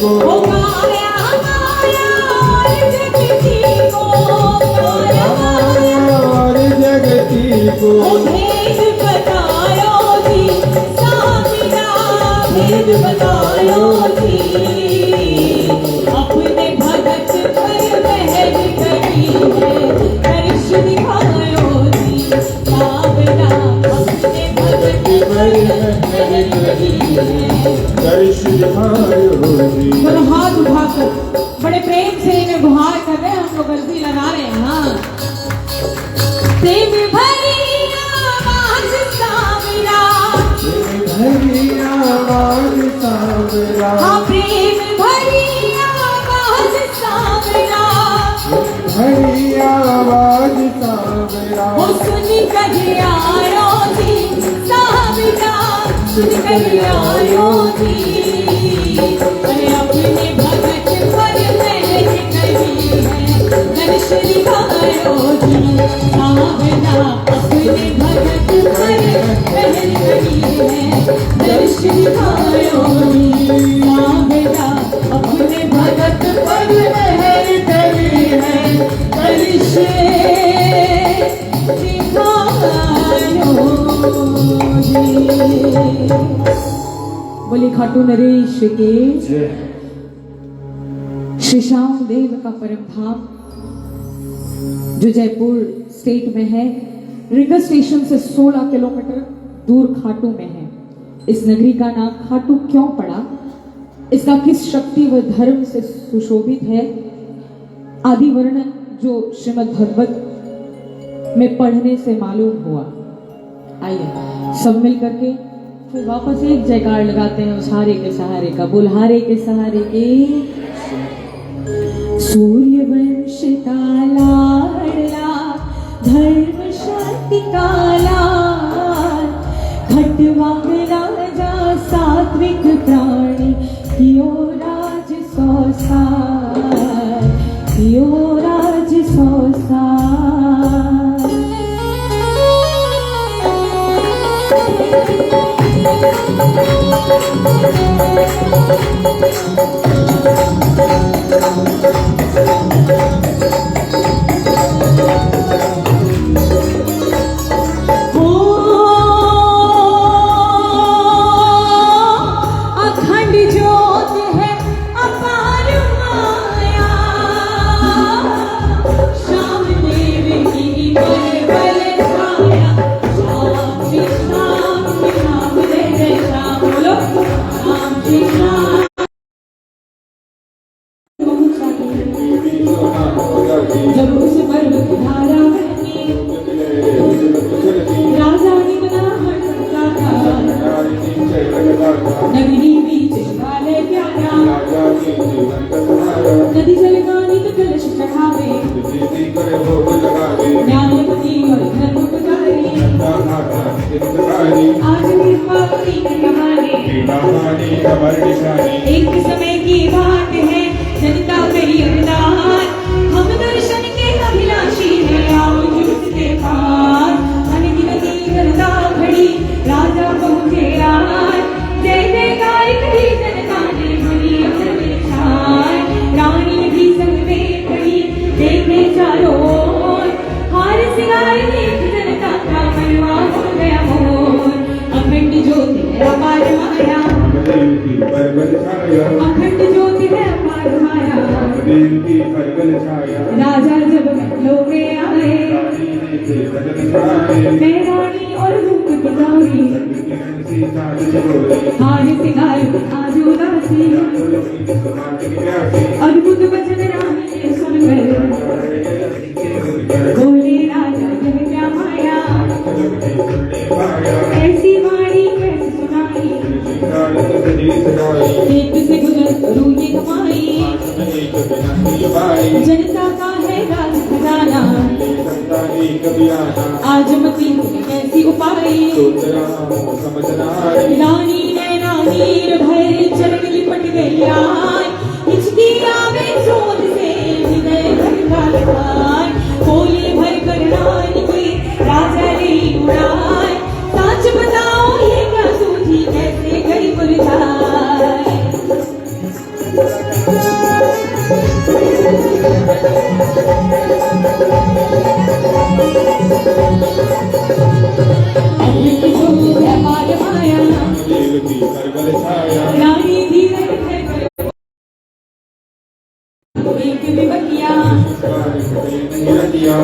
को काया माया जगती को काया और जगती को भेद बतायो जी सामिया भेद बतायो जी अपने भगत पर महल करी है दर्श दिखायो जी सावरा अपने भगत पर महल करी है दर्श दिखायो जी। दोनों हाथ उठाकर बड़े प्रेम से इन्हें गुहार कर रहे हैं, हम लोग गलती लगा रहे हैं। हाँ प्रेम भरी आवाज सावरा भरी आवाज सावरा हाँ प्रेम भरी आवाज सावरा भरी आवाज सावरा वो सुन कर आयो जी सावरा सुन कर आयो जी अरे अपने भगत पर महल करी है दर्श दिखायो जी सावरा अपने भगत पर महल करी है दर्श दिखायो जी सावरा अपने भगत पर महल करी है दर्श दिखायो जी। बोली खाटू नरेश के श्री श्याम देव का परम धाम जो जयपुर स्टेट में है, रीगा स्टेशन से 16 किलोमीटर दूर खाटू में है। इस नगरी का नाम खाटू क्यों पड़ा, इसका किस शक्ति व धर्म से सुशोभित है, आदि वर्णन जो श्रीमद् भगवत में पढ़ने से मालूम हुआ। आइए सब मिल करके फिर वापस एक जयकार लगाते हैं उस हारे के सहारे का। बोल हारे के सहारे के सूर्य वंश का लाडला धर्म शक्ति का लाल खटवांगला जा सात्विक प्राणी कियो राज संसार कियो राज संसार। अखंड ज्योत है अपार माया श्याम देव की बल छाया श्याम श्री राम जय श्याम बोलो श्याम श्री राम। जब उस पर्वत धारा बहती राजा ने बना नगरी बीच शिवालय प्यारा नदी जल गानी तो कलश चढ़ावे न्यायपति और धर्म पुजारी आज भी पावती कहानी एक समय की बात है जनता करी अवतार हम दर्शन के अभिलाषी है आओ उसके पास अनगिनती जनता खड़ी राजा पहुंचे आज जय जयकार करी जनता ने बनी अपने शान रानी भी संग में खड़ी देखे चारों ओर हार सिंगार देख जनता का मनवा हो गया मोर अखंड ज्योति है अपार माया अखंड ज्योति है अपार माया राजा जब महलों में आए मैं रानी और रूप बिगाड़ी हार सिंगार आज उदासी अद्भुत वचन राम ने सुनकर बोले राजा जब क्या माया ऐसी वाणी कैसे सुनाई एक से गुजर करूं ये कमाई जनता का है राज खजाना आज मती कैसी उपाय रानी नैना नीर भय चरण लिपट गई आय हिचकी आवे जोर से हृदय भर कोली भर कर रानी की राजा ने उड़ाए सच बताओ ये क्या सूझी कैसे गई मुरझाए। पर बल छाया रानी धीरज धर कर एक विवकिया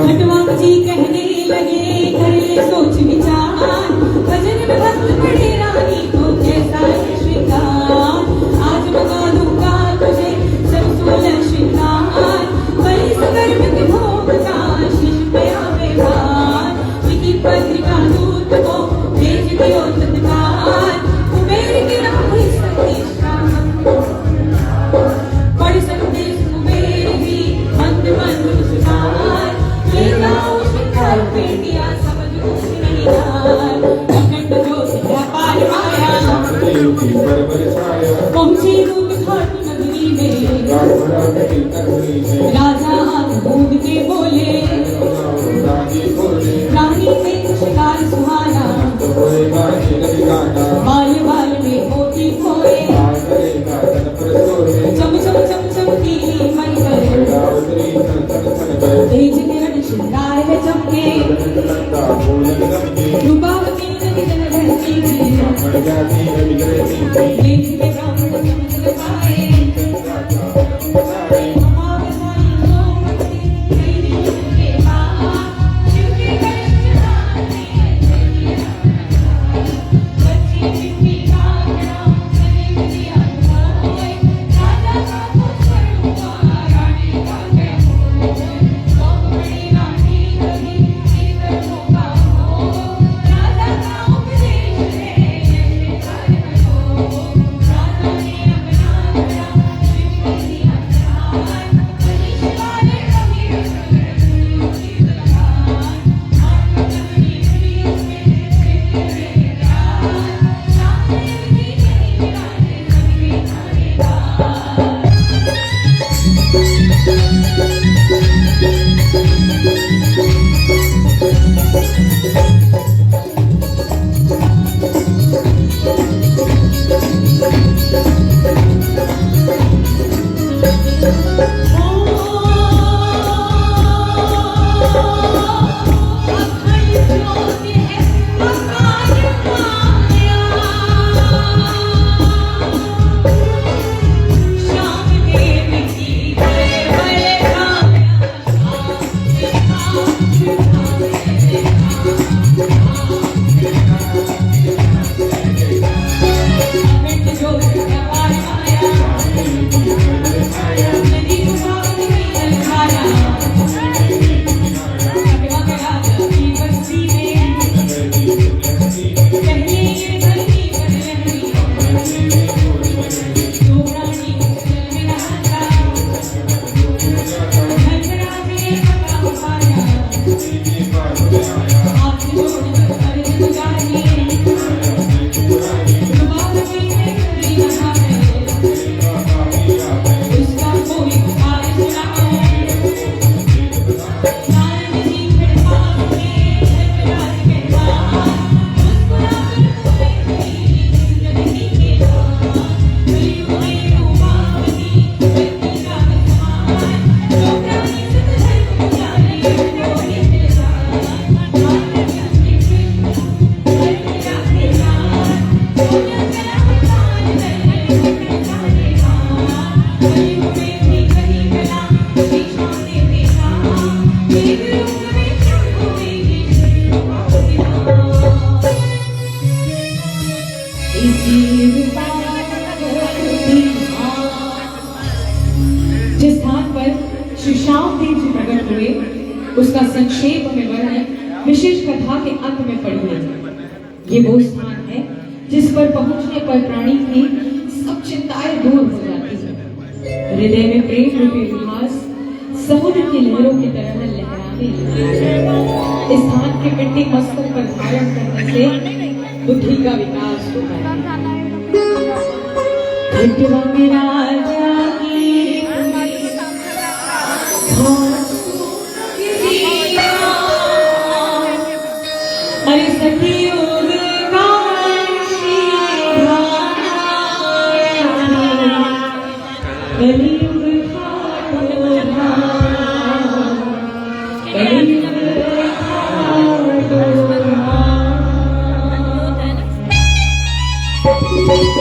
खटवाक जी कहने लगे करे सोच विचार भजन में भक्त पड़े रानी को कैसा है श्रृंगार आज मंगा दूंगा तुझे सब 16 श्रृंगार बलि सकर्म के भोग का शीश पे आवे भार विधि पत्रिका दूत को भेज दियो तत्काल कुबेर के राम सकती श्राम पढ़ सकते कुबेर भी मंद मंद सुधार ले जाओ श्रृंगार पे दिया सब कुछ नहीं हार अखंड जो व्यापार माया देव की पर बल छाया पहुंची दूत घाट नगरी में राजा आग बूंद के बोले रानी से शिकार सुहाना बाल बाल में मोती खोए चम चम चम चमकी मन पर तेज किरण श्रृंगार में चमके रूपावती नदी जल बहती लेख के ब्राह्मण समझ पाए जिस स्थान पर श्री श्याम देव जी प्रकट हुए उसका संक्षेप में वर्णन विशेष कथा के अंत में पढ़िए। ये वो स्थान है जिस पर पहुंचने पर प्राणी की सब चिंताएं दूर हो जाती हैं। हृदय में प्रेम रूपी उल्लास समुद्र की लहरों की तरह लहराने लगती। इस स्थान के मिट्टी मस्तक पर धारण करने से बुद्धि का विकास होता है। राजा की अरे सखियों Thank you.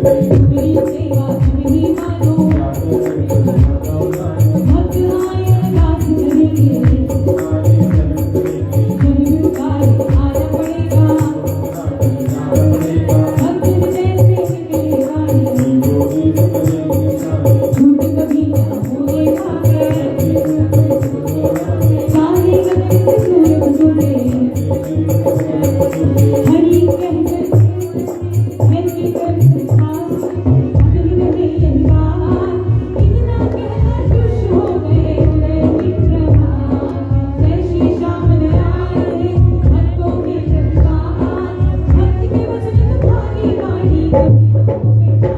मेरी सेवा तुम ही मानो भक्त आए अरदास करेंगे जब पुकारे आना पड़ेगा भक्त जैसे मिलेगा झूठ कभी ना होएगा सारे जगत सूर्य बसोगे हरि कहकर हरि कर सास अगल रहे अनबान इतना कहकर खुश हो गए उदय विक्रमान जय श्री श्याम नारायण भक्तों के जगतान भक्त के वचन तुम्हारी वाणी कभी ना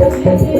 Thank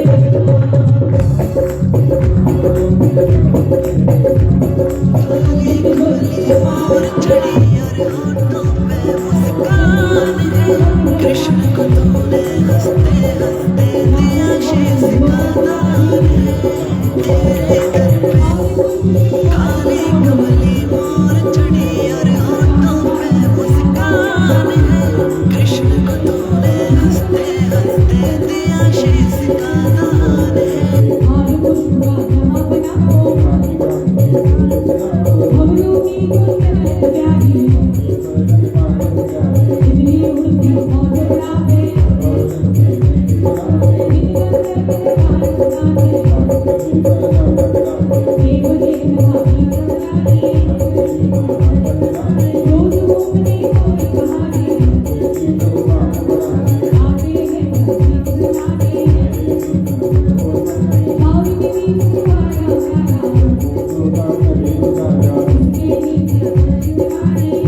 you.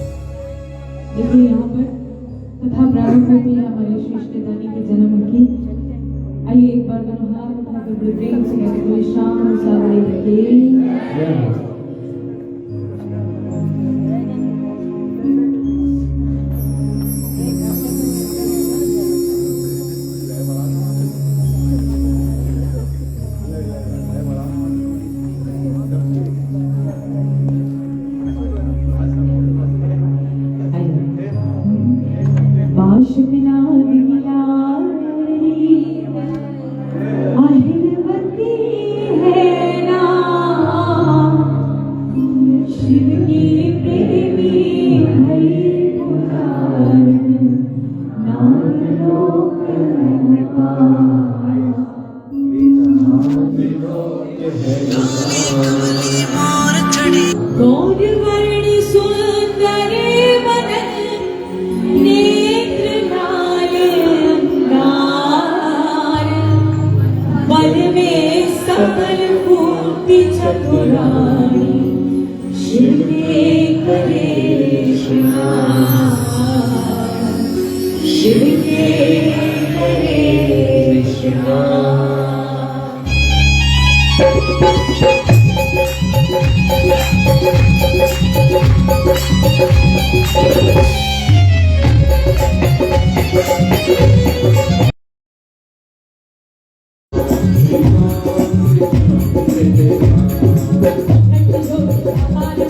देखिए यहाँ पर तथा प्रारंभ होती है हमारे श्रेष्ठ दानी के जन्म की। आइए एक बार मनोहार प्रेम से कहते हुए शाम सावरे के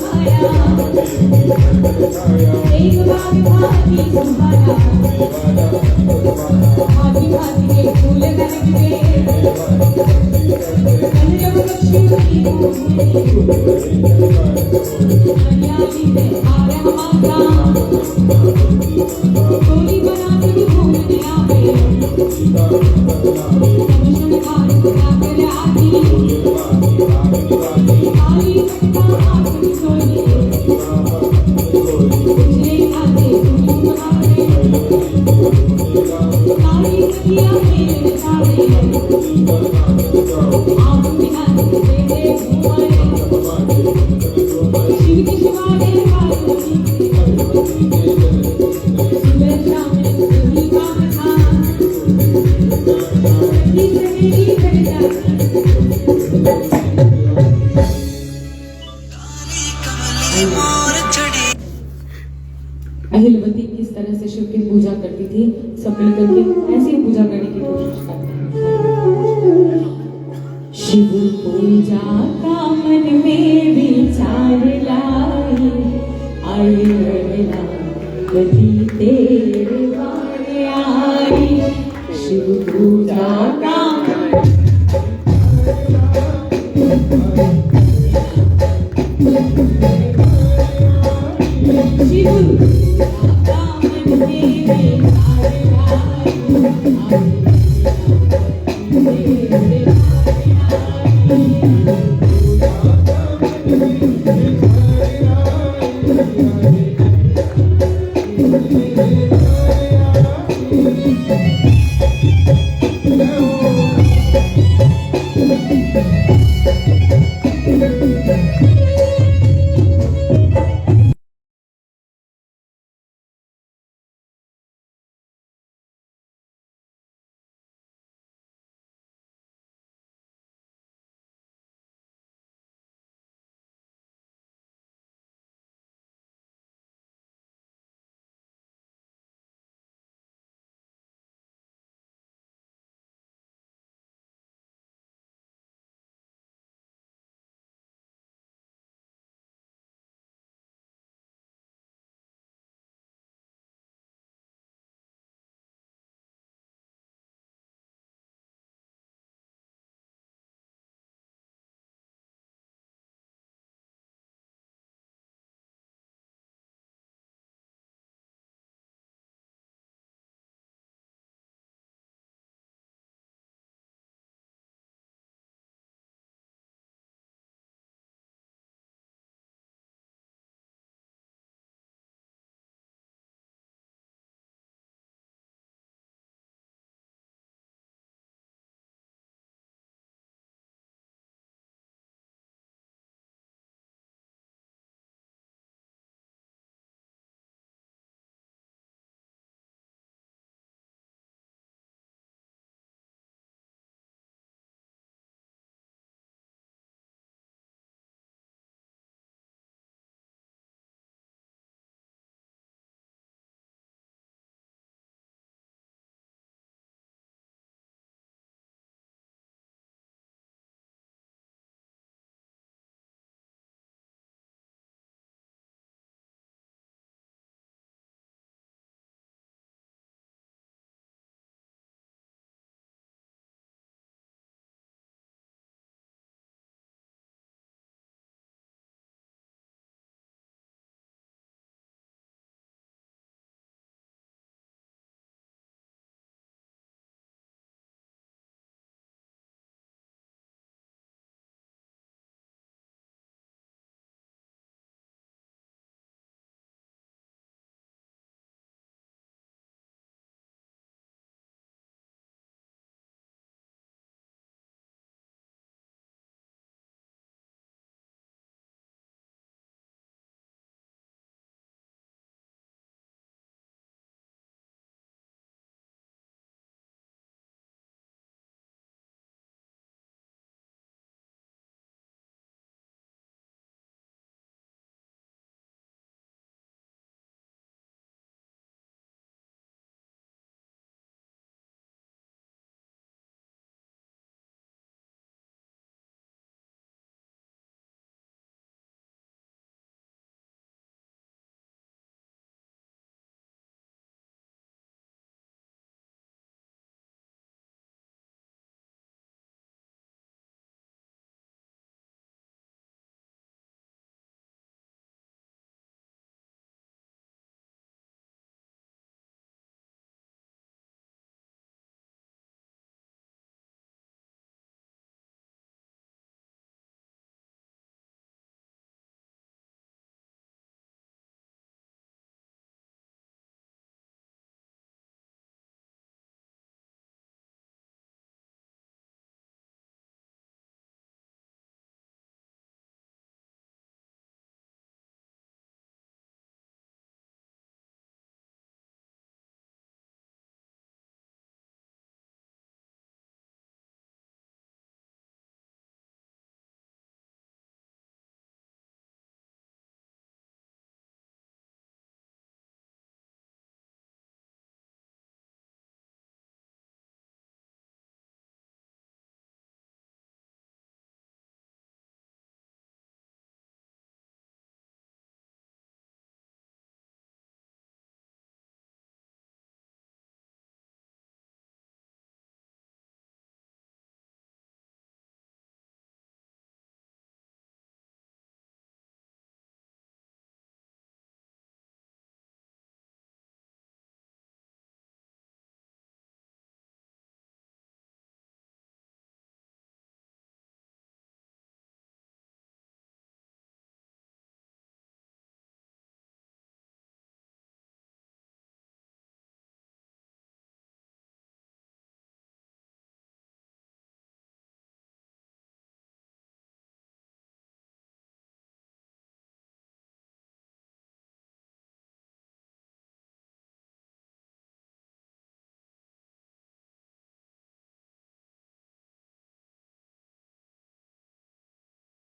Hare एक बाग भाती संभाला भाती भाती के फूल गरज के कलरव बख्शी की हरियाली में आया माता कोई बना के घूमने आवे दर्शन खान करा कर आती आई सकता आखिरी सोई तुझे आते तुझे बनावे तारी सखिया मेरे सारे आप बिना तेरे घुमाए शिव के शिवाने पार्वती सुबह शाम तेरी काम था सखी सहेली कर जाती अहिलवती किस तरह से शिव की पूजा करती थी, सब मिलकर के ऐसी पूजा करने की कोशिश करते हैं। शिव पूजा का मन में विचार लाई, आई रहना गति तेरे बारे आई। शिव पूजा का शिव